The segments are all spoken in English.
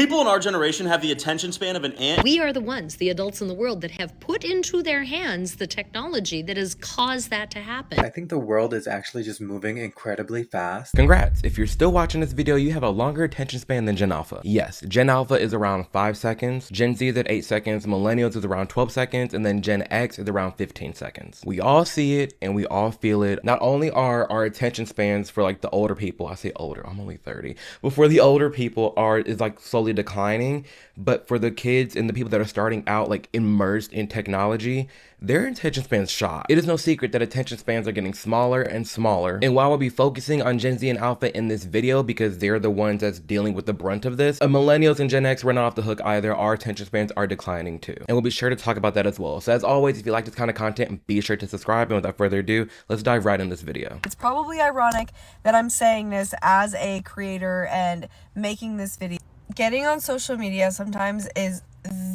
People in our generation have the attention span of an ant. We are the ones, the adults in the world, that have put into their hands the technology that has caused that to happen. I think the world is actually just moving incredibly fast. Congrats! If you're still watching this video, you have a longer attention span than Gen Alpha. Yes, Gen Alpha is around 5 seconds, Gen Z is at 8 seconds, Millennials is around 12 seconds, and then Gen X is around 15 seconds. We all see it and we all feel it. Not only are our attention spans for like the older people, I say older, I'm only 30, but for the older people is like slowly declining, but for the kids and the people that are starting out like immersed in technology, their attention spans shot. It is no secret that attention spans are getting smaller and smaller. And while we'll be focusing on Gen Z and Alpha in this video because they're the ones that's dealing with the brunt of this, Millennials and Gen X were not off the hook either. Our attention spans are declining too. And we'll be sure to talk about that as well. So as always, if you like this kind of content, be sure to subscribe. And without further ado, let's dive right in this video. It's probably ironic that I'm saying this as a creator and making this video. Getting on social media sometimes is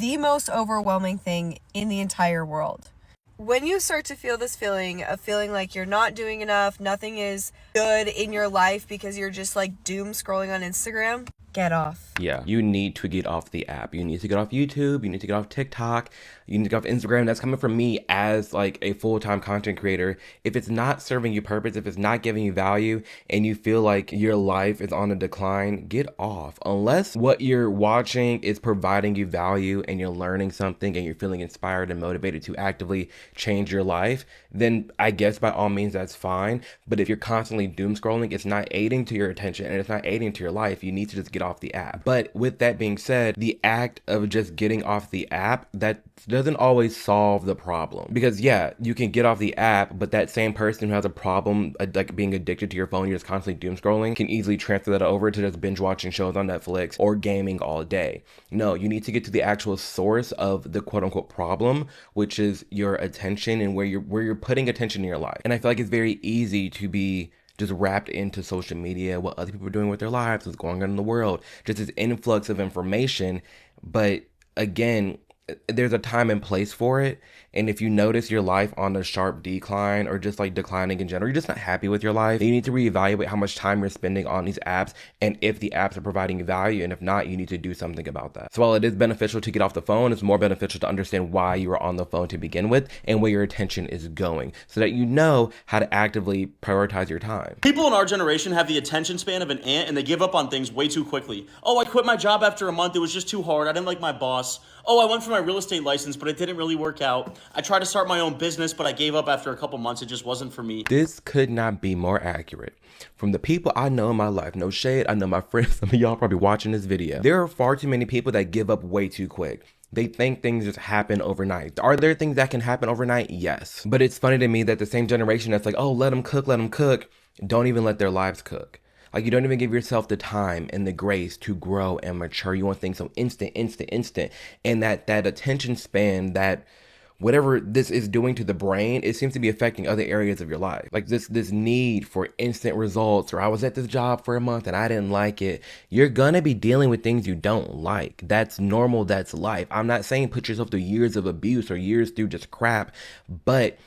the most overwhelming thing in the entire world. When you start to feel this feeling of feeling like you're not doing enough, nothing is good in your life because you're just like doom scrolling on Instagram, get off. Yeah, you need to get off the app. You need to get off YouTube. You need to get off TikTok. You need to get off Instagram. That's coming from me as like a full-time content creator. If it's not serving you purpose, if it's not giving you value, and you feel like your life is on a decline, get off. Unless what you're watching is providing you value and you're learning something and you're feeling inspired and motivated to actively change your life, then I guess by all means that's fine. But if you're constantly doom scrolling, it's not aiding to your attention and it's not aiding to your life. You need to just get off the app. But with that being said, the act of just getting off the app, that doesn't always solve the problem. Because yeah, you can get off the app, but that same person who has a problem like being addicted to your phone, you're just constantly doom scrolling, can easily transfer that over to just binge watching shows on Netflix or gaming all day. No, you need to get to the actual source of the quote unquote problem, which is your attention and where you're putting attention in your life. And I feel like it's very easy to be just wrapped into social media, what other people are doing with their lives, what's going on in the world, just this influx of information. But again, there's a time and place for it. And if you notice your life on a sharp decline or just like declining in general, you're just not happy with your life, you need to reevaluate how much time you're spending on these apps and if the apps are providing you value. And if not, you need to do something about that. So while it is beneficial to get off the phone, it's more beneficial to understand why you are on the phone to begin with and where your attention is going so that you know how to actively prioritize your time. People in our generation have the attention span of an ant and they give up on things way too quickly. Oh, I quit my job after a month. It was just too hard. I didn't like my boss. Oh, I went for my real estate license, but it didn't really work out. I tried to start my own business, but I gave up after a couple months. It just wasn't for me. This could not be more accurate. From the people I know in my life, no shade, I know my friends, some of y'all probably watching this video. There are far too many people that give up way too quick. They think things just happen overnight. Are there things that can happen overnight? Yes. But it's funny to me that the same generation that's like, oh, let them cook, don't even let their lives cook. Like, you don't even give yourself the time and the grace to grow and mature. You want things so instant. And that attention span, that whatever this is doing to the brain, it seems to be affecting other areas of your life. Like this need for instant results, or I was at this job for a month and I didn't like it. You're gonna be dealing with things you don't like. That's normal, that's life. I'm not saying put yourself through years of abuse or years through just crap, but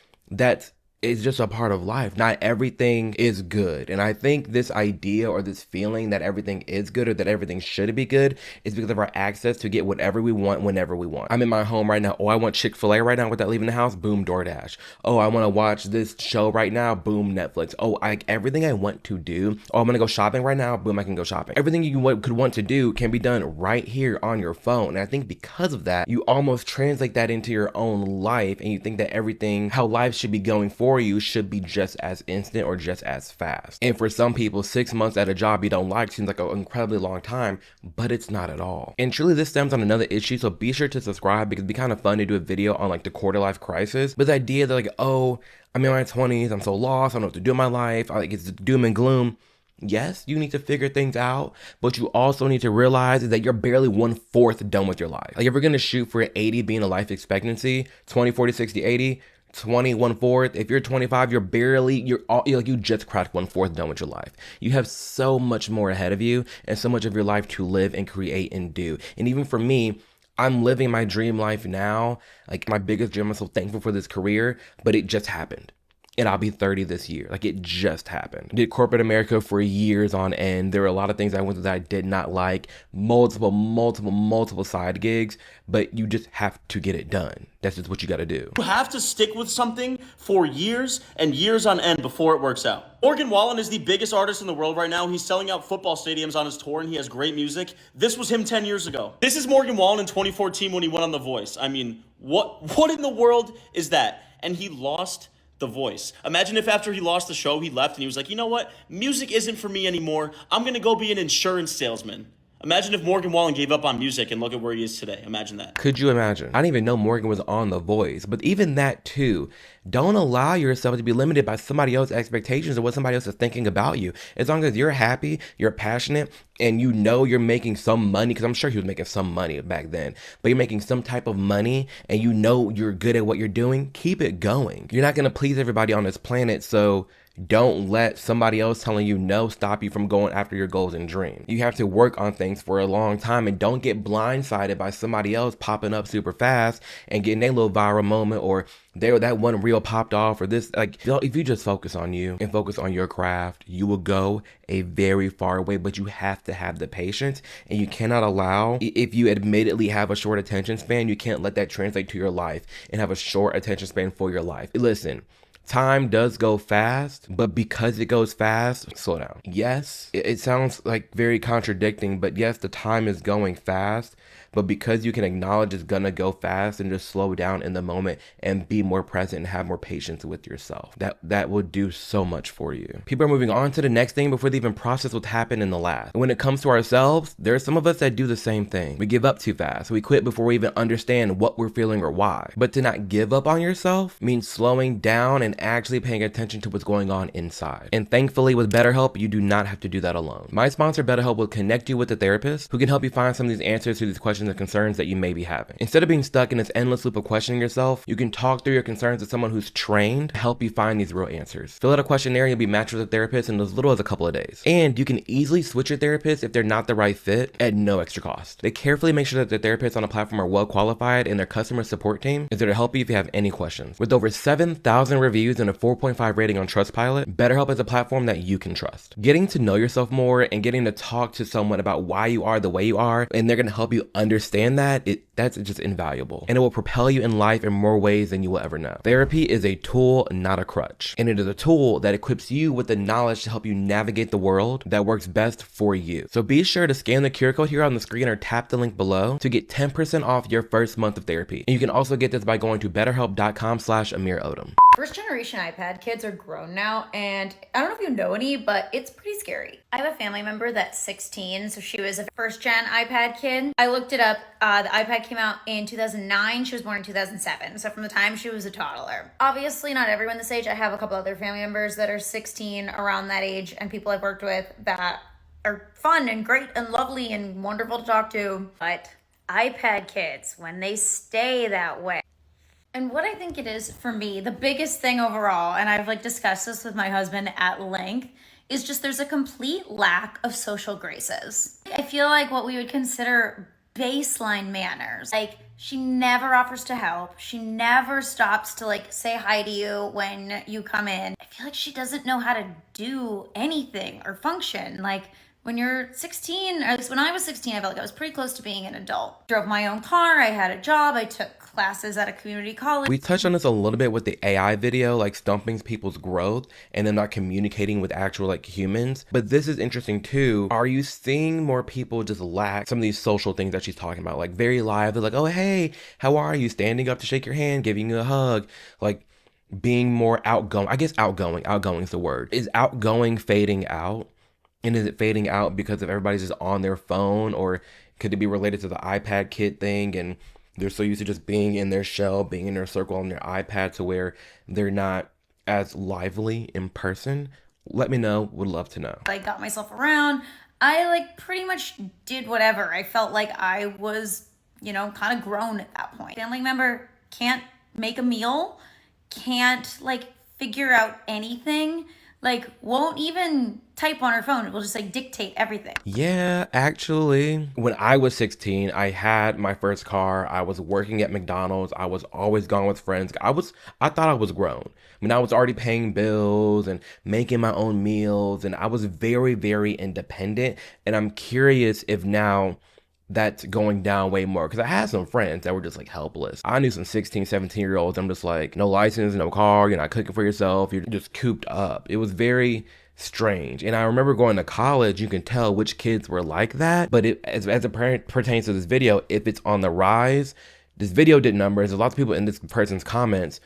it's just a part of life. Not everything is good. And I think this idea or this feeling that everything is good or that everything should be good is because of our access to get whatever we want whenever we want. I'm in my home right now. Oh, I want Chick-fil-A right now without leaving the house. Boom, DoorDash. Oh, I want to watch this show right now. Boom, Netflix. Oh, everything I want to do. Oh, I'm going to go shopping right now. Boom, I can go shopping. Everything you could want to do can be done right here on your phone. And I think because of that, you almost translate that into your own life and you think that everything, how life should be going forward, you should be just as instant or just as fast. And for some people, 6 months at a job you don't like seems like an incredibly long time, but it's not at all. And truly this stems on another issue, so be sure to subscribe because it'd be kind of fun to do a video on like the quarter life crisis. But the idea that like, oh, I'm in my 20s, I'm so lost, I don't know what to do in my life, like it's doom and gloom. Yes, you need to figure things out, but you also need to realize that you're barely 1/4 done with your life. Like if you're gonna shoot for 80 being a life expectancy, 20, 40, 60, 80, 20, 1/4. If you're 25, you just cracked 1/4 done with your life. You have so much more ahead of you and so much of your life to live and create and do. And even for me, I'm living my dream life now. Like my biggest dream, I'm so thankful for this career, but it just happened. and I'll be 30 this year. Like, it just happened. I did corporate America for years on end. There were a lot of things I went through that I did not like. Multiple side gigs, but you just have to get it done. That's just what you got to do. You have to stick with something for years and years on end before it works out. Morgan Wallen is the biggest artist in the world right now. He's selling out football stadiums on his tour, and he has great music. This was him 10 years ago. This is Morgan Wallen in 2014 when he went on The Voice. I mean, what in the world is that? And he lost The Voice. Imagine if after he lost the show, he left and he was like, you know what? Music isn't for me anymore. I'm going to go be an insurance salesman. Imagine if Morgan Wallen gave up on music and look at where he is today. Imagine that. Could you imagine? I didn't even know Morgan was on The Voice. But even that too, don't allow yourself to be limited by somebody else's expectations or what somebody else is thinking about you. As long as you're happy, you're passionate, and you know you're making some money, because I'm sure he was making some money back then, but you're making some type of money and you know you're good at what you're doing, keep it going. You're not going to please everybody on this planet, so don't let somebody else telling you no stop you from going after your goals and dreams. You have to work on things for a long time, and don't get blindsided by somebody else popping up super fast and getting a little viral moment, or that one reel popped off, or this. Like, if you just focus on you and focus on your craft, you will go a very far way. But you have to have the patience, and you cannot allow, if you admittedly have a short attention span, you can't let that translate to your life and have a short attention span for your life. Listen, time does go fast, but because it goes fast, slow down. Yes, it sounds like very contradicting, but yes, the time is going fast, but because you can acknowledge it's gonna go fast and just slow down in the moment and be more present and have more patience with yourself, that will do so much for you. People are moving on to the next thing before they even process what's happened in the last. When it comes to ourselves, there are some of us that do the same thing. We give up too fast. We quit before we even understand what we're feeling or why. But to not give up on yourself means slowing down and actually paying attention to what's going on inside. And thankfully, with BetterHelp, you do not have to do that alone. My sponsor, BetterHelp, will connect you with a therapist who can help you find some of these answers to these questions and concerns that you may be having. Instead of being stuck in this endless loop of questioning yourself, you can talk through your concerns with someone who's trained to help you find these real answers. Fill out a questionnaire and you'll be matched with a therapist in as little as a couple of days. And you can easily switch your therapist if they're not the right fit at no extra cost. They carefully make sure that the therapists on the platform are well qualified, and their customer support team is there to help you if you have any questions. With over 7,000 reviews and a 4.5 rating on Trustpilot, BetterHelp is a platform that you can trust. Getting to know yourself more and getting to talk to someone about why you are the way you are, and they're going to help you understand that's just invaluable. And it will propel you in life in more ways than you will ever know. Therapy is a tool, not a crutch. And it is a tool that equips you with the knowledge to help you navigate the world that works best for you. So be sure to scan the QR code here on the screen or tap the link below to get 10% off your first month of therapy. And you can also get this by going to betterhelp.com/Amir Odom. First generation iPad kids are grown now, and I don't know if you know any, but it's pretty scary. I have a family member that's 16, so she was a first gen iPad kid. I looked it up. The iPad came out in 2009. She was born in 2007. So from the time she was a toddler. Obviously not everyone this age. I have a couple other family members that are 16, around that age, and people I've worked with that are fun and great and lovely and wonderful to talk to. But iPad kids, when they stay that way. And what I think it is for me, the biggest thing overall, and I've discussed this with my husband at length, is just there's a complete lack of social graces. I feel like what we would consider baseline manners. She never offers to help. She never stops to say hi to you when you come in. I feel like she doesn't know how to do anything or function. When you're 16, or at least when I was 16, I felt like I was pretty close to being an adult. Drove my own car, I had a job, I took classes at a community college. We touched on this a little bit with the AI video, stumping people's growth and them not communicating with actual humans. But this is interesting too. Are you seeing more people just lack some of these social things that she's talking about? Very live, they're oh, hey, how are you? Standing up to shake your hand, giving you a hug, being more outgoing. I guess outgoing is the word. Is outgoing fading out? And is it fading out because of everybody's just on their phone, or could it be related to the iPad kid thing and they're so used to just being in their shell, being in their circle on their iPad to where they're not as lively in person? Let me know. Would love to know. I got myself around. I pretty much did whatever. I felt like I was, kind of grown at that point. Family member can't make a meal, can't figure out anything. like won't even type on her phone. It will just like dictate everything. Yeah, actually, when I was 16, I had my first car. I was working at McDonald's. I was always gone with friends. I thought I was grown. I mean, I was already paying bills and making my own meals, and I was very, very independent. And I'm curious if now that's going down way more, because I had some friends that were just like helpless. I knew some 16, 17-year-olds. I'm just like, no license, no car, you're not cooking for yourself, you're just cooped up. It was very strange. And I remember going to college, you can tell which kids were like that. But as it pertains to this video, if it's on the rise, this video did numbers. There's lots of people in this person's comments.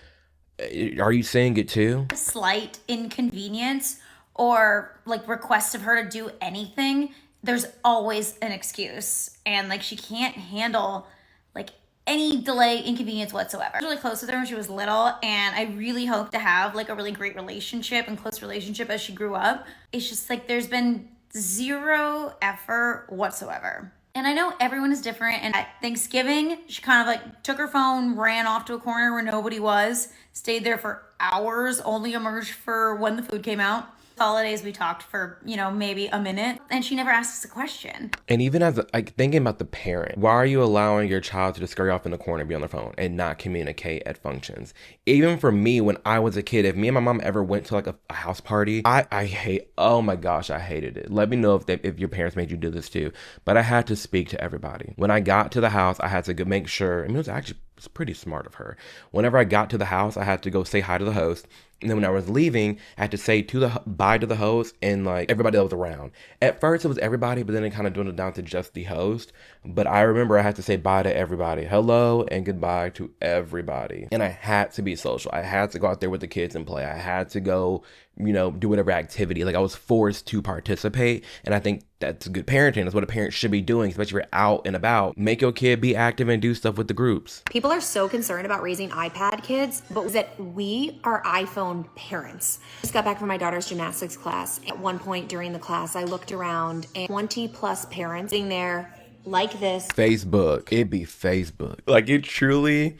Are you seeing it too? Slight inconvenience or like request of her to do anything, there's always an excuse. And like she can't handle like any delay, inconvenience whatsoever. I was really close with her when she was little, and I really hope to have like a really great relationship and close relationship as she grew up. It's just like there's been zero effort whatsoever. And I know everyone is different, and at Thanksgiving, she kind of like took her phone, ran off to a corner where nobody was, stayed there for hours, only emerged for when the food came out. Holidays, we talked for, maybe a minute, and she never asks a question. And even as like thinking about the parent, why are you allowing your child to just scurry off in the corner and be on their phone and not communicate at functions? Even for me, when I was a kid, if me and my mom ever went to like a house party, I hate, oh my gosh, I hated it. Let me know if your parents made you do this too. But I had to speak to everybody. When I got to the house, I had to go make sure, it's pretty smart of her. Whenever I got to the house, I had to go say hi to the host. And then when I was leaving, I had to say bye to the host and like everybody that was around. At first it was everybody, but then it kind of dwindled down to just the host. But I remember I had to say bye to everybody. Hello and goodbye to everybody. And I had to be social. I had to go out there with the kids and play. I had to go, do whatever activity. Like I was forced to participate. And I think that's good parenting. That's what a parent should be doing, especially if you're out and about. Make your kid be active and do stuff with the groups. People are so concerned about raising iPad kids, but that we are iPhone parents. I just got back from my daughter's gymnastics class. At one point during the class, I looked around and 20 plus parents sitting there like this. Facebook. It'd be Facebook. Like it truly,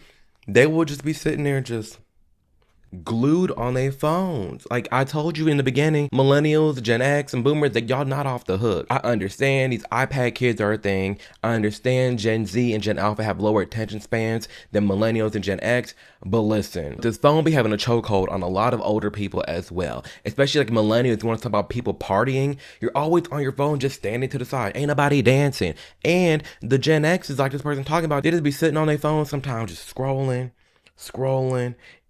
they will just be sitting there just glued on their phones. Like I told you in the beginning, millennials, Gen X, and boomers, that y'all not off the hook. I understand these iPad kids are a thing. I understand Gen Z and Gen Alpha have lower attention spans than millennials and Gen X. But listen, this phone be having a chokehold on a lot of older people as well. Especially like millennials, you want to talk about people partying. You're always on your phone just standing to the side. Ain't nobody dancing. And the Gen X is like this person talking about, they just be sitting on their phone sometimes just scrolling.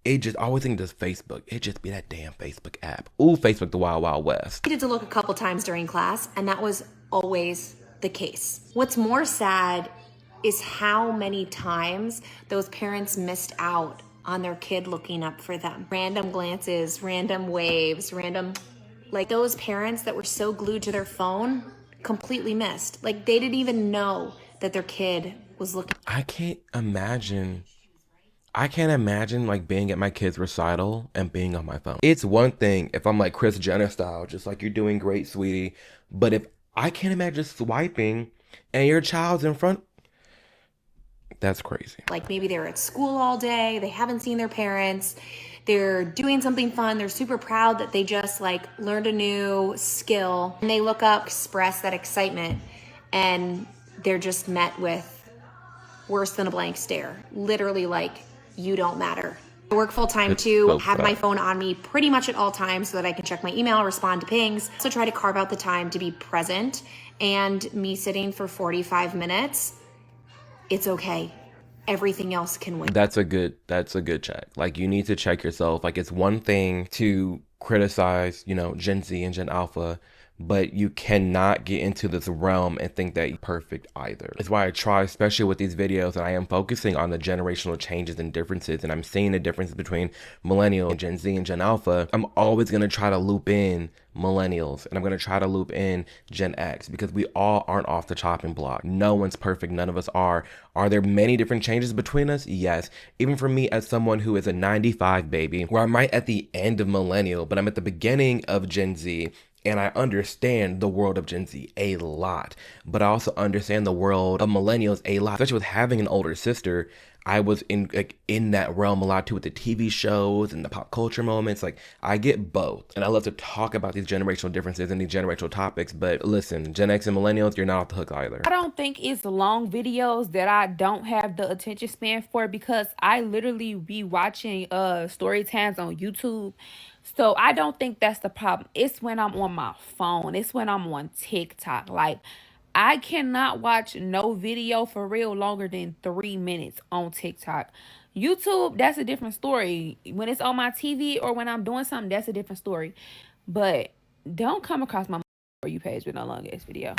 It just always think just Facebook. It just be that damn Facebook app. Ooh, Facebook, the Wild Wild West. I needed to look a couple times during class, and that was always the case. What's more sad is how many times those parents missed out on their kid looking up for them. Random glances, random waves, like those parents that were so glued to their phone completely missed. Like they didn't even know that their kid was looking. I can't imagine like being at my kid's recital and being on my phone. It's one thing if I'm like Kris Jenner style, just like, you're doing great, sweetie. But if I can't imagine swiping and your child's in front, that's crazy. Like maybe they're at school all day, they haven't seen their parents, they're doing something fun, they're super proud that they just like learned a new skill, and they look up, express that excitement, and they're just met with worse than a blank stare. Literally like, you don't matter. I work full time too, have my phone on me pretty much at all times so that I can check my email, respond to pings. So try to carve out the time to be present, and me sitting for 45 minutes, it's okay. Everything else can wait. That's a good check. Like you need to check yourself. Like it's one thing to criticize, Gen Z and Gen Alpha, but you cannot get into this realm and think that you're perfect either. It's why I try, especially with these videos, and I am focusing on the generational changes and differences, and I'm seeing the differences between millennial and Gen Z and Gen Alpha. I'm always going to try to loop in millennials, and I'm going to try to loop in Gen X, because we all aren't off the chopping block. No one's perfect. None of us are. Are there many different changes between us? Yes. Even for me, as someone who is a 95 baby, where I'm right at the end of millennial, but I'm at the beginning of Gen Z, And I understand the world of Gen Z a lot, but I also understand the world of millennials a lot. Especially with having an older sister, I was in that realm a lot too, with the TV shows and the pop culture moments. Like, I get both, and I love to talk about these generational differences and these generational topics. But listen, Gen X and millennials, you're not off the hook either. I don't think it's the long videos that I don't have the attention span for, because I literally be watching story times on YouTube. So I don't think that's the problem. It's when I'm on my phone. It's when I'm on TikTok. Like, I cannot watch no video for real longer than 3 minutes on TikTok. YouTube, that's a different story. When it's on my TV or when I'm doing something, that's a different story. But don't come across my For You page with no long ass video.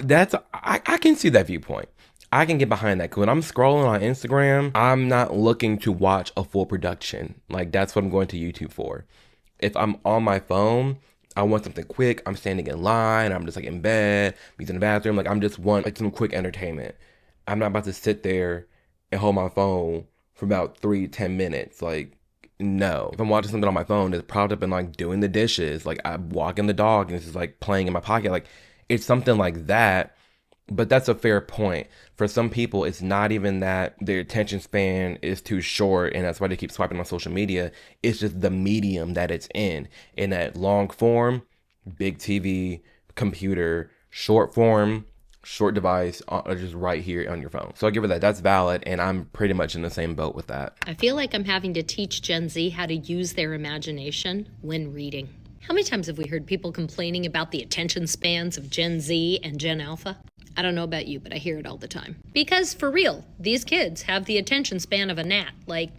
I can see that viewpoint. I can get behind that. 'Cause when I'm scrolling on Instagram, I'm not looking to watch a full production. Like, that's what I'm going to YouTube for. If I'm on my phone, I want something quick. I'm standing in line. I'm just like in bed, using the bathroom. Like, I'm just want like some quick entertainment. I'm not about to sit there and hold my phone for about 3-10 minutes. Like, no. If I'm watching something on my phone, it's propped up and like doing the dishes. Like, I'm walking the dog and it's just like playing in my pocket. Like, it's something like that. But that's a fair point. For some people, it's not even that their attention span is too short and that's why they keep swiping on social media. It's just the medium that it's in that long form, big TV, computer, short form, short device, just right here on your phone. So I give it that. That's valid, and I'm pretty much in the same boat with that. I feel like I'm having to teach Gen Z how to use their imagination when reading. How many times have we heard people complaining about the attention spans of Gen Z and Gen Alpha? I don't know about you, but I hear it all the time. Because for real, these kids have the attention span of a gnat. Like,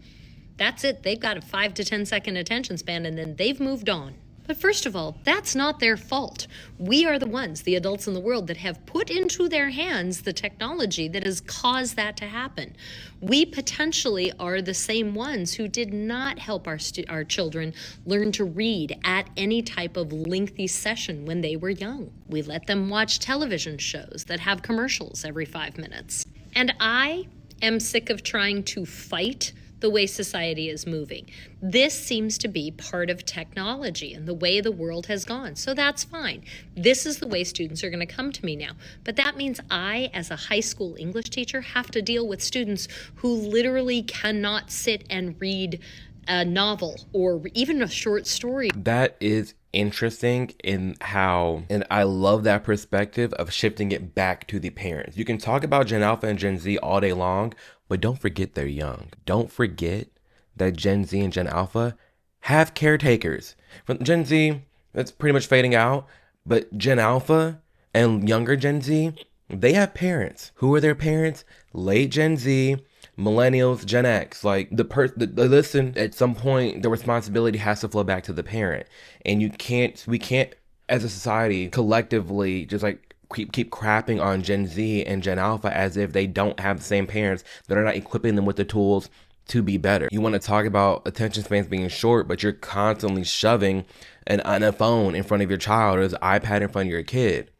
that's it. They've got a 5 to 10 second attention span and then they've moved on. But first of all, that's not their fault. We are the ones, the adults in the world, that have put into their hands the technology that has caused that to happen. We potentially are the same ones who did not help our children learn to read at any type of lengthy session when they were young. We let them watch television shows that have commercials every 5 minutes. And I am sick of trying to fight the way society is moving. This seems to be part of technology and the way the world has gone. So that's fine. This is the way students are going to come to me now. But that means I, as a high school English teacher, have to deal with students who literally cannot sit and read a novel or even a short story. That is interesting in how, and I love that perspective of shifting it back to the parents. You can talk about Gen Alpha and Gen Z all day long, but don't forget they're young. Don't forget that Gen Z and Gen Alpha have caretakers. From Gen Z, that's pretty much fading out, but Gen Alpha and younger Gen Z, they have parents. Who are their parents? Late Gen Z, millennials, Gen X. Like, listen, at some point, the responsibility has to flow back to the parent. And we can't, as a society, collectively just like keep crapping on Gen Z and Gen Alpha as if they don't have the same parents that are not equipping them with the tools to be better. You want to talk about attention spans being short, but you're constantly shoving a phone in front of your child or an iPad in front of your kid.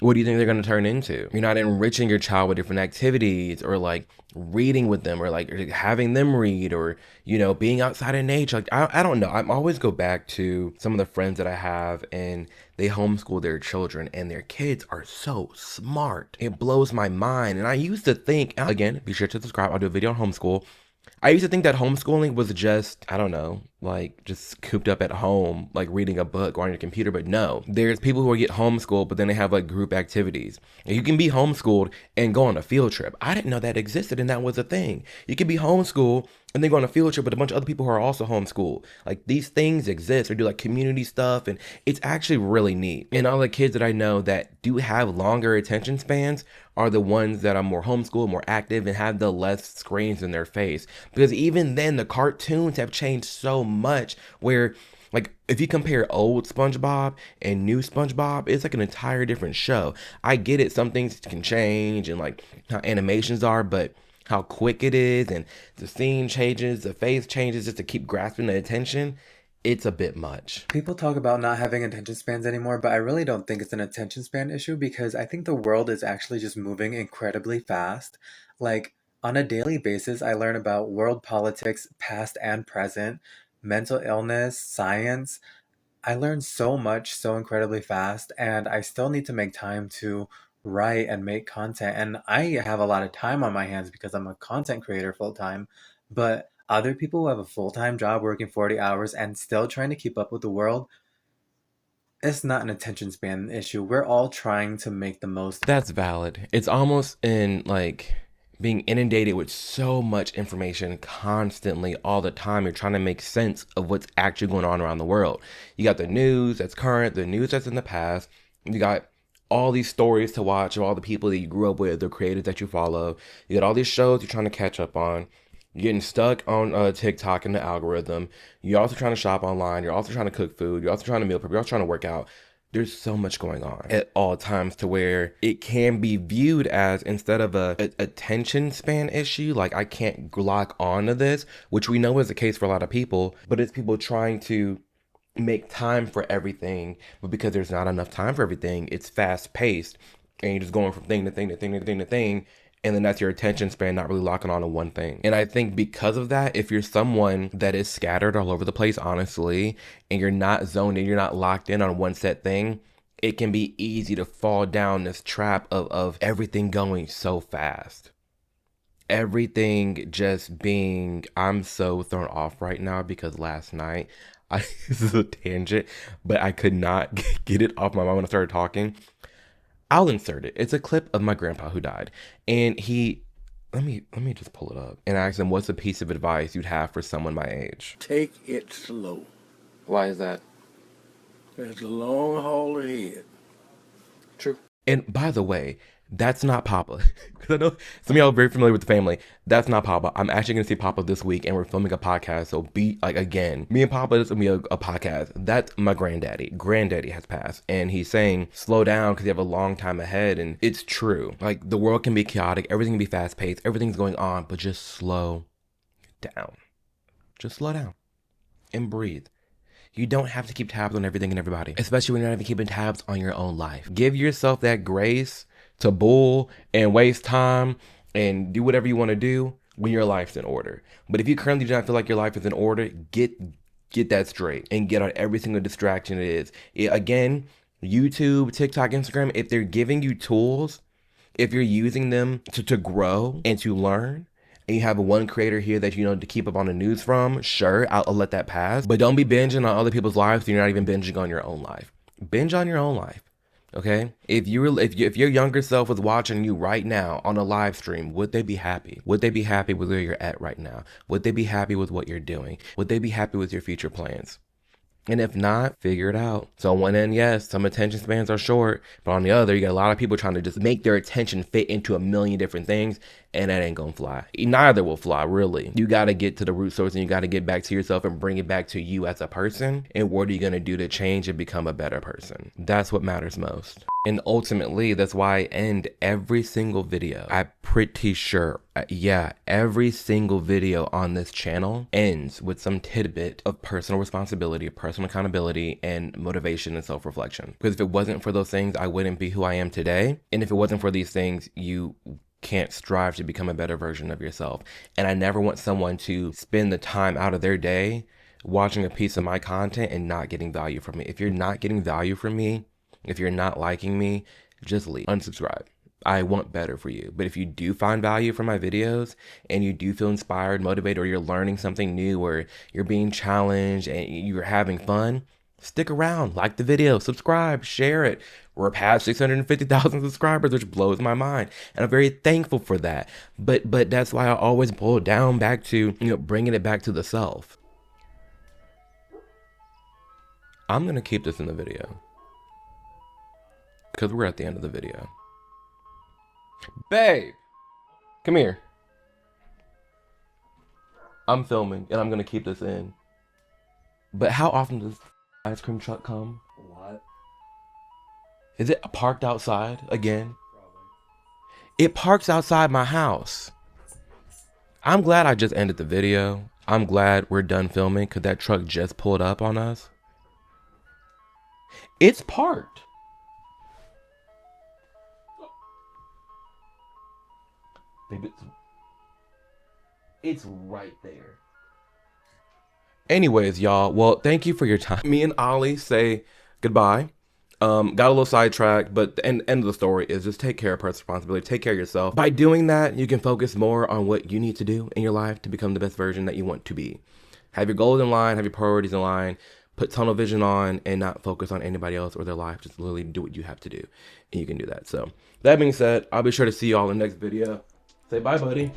What do you think they're going to turn into? You're not enriching your child with different activities or like reading with them or like having them read or, you know, being outside in nature. Like, I don't know. I always go back to some of the friends that I have and they homeschool their children and their kids are so smart. It blows my mind. And I used to think, again, be sure to subscribe. I'll do a video on homeschool. I used to think that homeschooling was just, I don't know, like just cooped up at home, like reading a book or on your computer. But no, there's people who get homeschooled, but then they have like group activities. And you can be homeschooled and go on a field trip. I didn't know that existed and that was a thing. You can be homeschooled and then go on a field trip with a bunch of other people who are also homeschooled. Like, these things exist. They do like community stuff and it's actually really neat. And all the kids that I know that do have longer attention spans are the ones that are more homeschooled, more active, and have the less screens in their face. Because even then, the cartoons have changed so much where, like, if you compare old SpongeBob and new SpongeBob, it's like an entire different show. I get it, some things can change and like how animations are, but how quick it is and the scene changes, the face changes just to keep grasping the attention, it's a bit much. People talk about not having attention spans anymore, but I really don't think it's an attention span issue because I think the world is actually just moving incredibly fast. Like, on a daily basis, I learn about world politics, past and present, mental illness, science. I learned so much so incredibly fast, and I still need to make time to write and make content. And I have a lot of time on my hands because I'm a content creator full time. But other people who have a full time job working 40 hours and still trying to keep up with the world, it's not an attention span issue. We're all trying to make the most. That's valid. It's almost in like being inundated with so much information constantly all the time. You're trying to make sense of what's actually going on around the world. You got the news that's current, the news that's in the past. You got all these stories to watch of all the people that you grew up with, the creators that you follow. You got all these shows you're trying to catch up on. You're getting stuck on TikTok and the algorithm. You're also trying to shop online. You're also trying to cook food. You're also trying to meal prep. You're also trying to work out. There's so much going on at all times to where it can be viewed as, instead of a attention span issue, like I can't lock onto this, which we know is the case for a lot of people, but it's people trying to make time for everything, but because there's not enough time for everything, it's fast paced and you're just going from thing to thing to thing to thing to thing. And then that's your attention span not really locking on to one thing. And I think because of that, if you're someone that is scattered all over the place, honestly, and you're not zoned in, you're not locked in on one set thing, it can be easy to fall down this trap of everything going so fast. Everything just being, I'm so thrown off right now because last night, this is a tangent, but I could not get it off my mind when I started talking. I'll insert it. It's a clip of my grandpa who died. And let me just pull it up and ask him, what's a piece of advice you'd have for someone my age? Take it slow. Why is that? There's a long haul ahead. True. And by the way, that's not Papa. Because I know some of y'all are very familiar with the family. That's not Papa. I'm actually going to see Papa this week and we're filming a podcast. So be like, again, me and Papa is going to be a podcast. That's my granddaddy. Granddaddy has passed. And he's saying, slow down because you have a long time ahead. And it's true. Like the world can be chaotic. Everything can be fast paced. Everything's going on. But just slow down. Just slow down and breathe. You don't have to keep tabs on everything and everybody, especially when you're not even keeping tabs on your own life. Give yourself that grace to bull and waste time and do whatever you want to do when your life's in order. But if you currently do not feel like your life is in order, get that straight and get on every single distraction it is. Again, YouTube, TikTok, Instagram, if they're giving you tools, if you're using them to grow and to learn, and you have one creator here that you know to keep up on the news from, sure, I'll let that pass. But don't be binging on other people's lives so you're not even binging on your own life. Binge on your own life. Okay? If your younger self was watching you right now on a live stream, would they be happy? Would they be happy with where you're at right now? Would they be happy with what you're doing? Would they be happy with your future plans? And if not, figure it out. So on one end, yes, some attention spans are short, but on the other, you got a lot of people trying to just make their attention fit into a million different things, and that ain't gonna fly. Neither will fly, really. You gotta get to the root source and you gotta get back to yourself and bring it back to you as a person. And what are you gonna do to change and become a better person? That's what matters most. And ultimately, that's why I end every single video. I'm pretty sure, every single video on this channel ends with some tidbit of personal responsibility, personal accountability, and motivation and self-reflection. Because if it wasn't for those things, I wouldn't be who I am today. And if it wasn't for these things, you can't strive to become a better version of yourself. And I never want someone to spend the time out of their day watching a piece of my content and not getting value from me. If you're not getting value from me, if you're not liking me, just leave, unsubscribe. I want better for you. But if you do find value from my videos and you do feel inspired, motivated, or you're learning something new, or you're being challenged and you're having fun, stick around, like the video, subscribe, share it. We're past 650,000 subscribers, which blows my mind. And I'm very thankful for that. But that's why I always boil down back to, bringing it back to the self. I'm going to keep this in the video because we're at the end of the video. Babe, come here. I'm filming and I'm going to keep this in. But how often does the ice cream truck come? What? Is it parked outside again? Probably. It parks outside my house. I'm glad I just ended the video. I'm glad we're done filming because that truck just pulled up on us. It's parked. Baby, it's right there. Anyways, y'all, well, thank you for your time. Me and Ollie say goodbye. Got a little sidetracked, but the end of the story is just take care of personal responsibility, take care of yourself. By doing that, you can focus more on what you need to do in your life to become the best version that you want to be. Have your goals in line, have your priorities in line, put tunnel vision on, and not focus on anybody else or their life. Just literally do what you have to do, and you can do that. So that being said, I'll be sure to see you all in the next video. Say bye, buddy.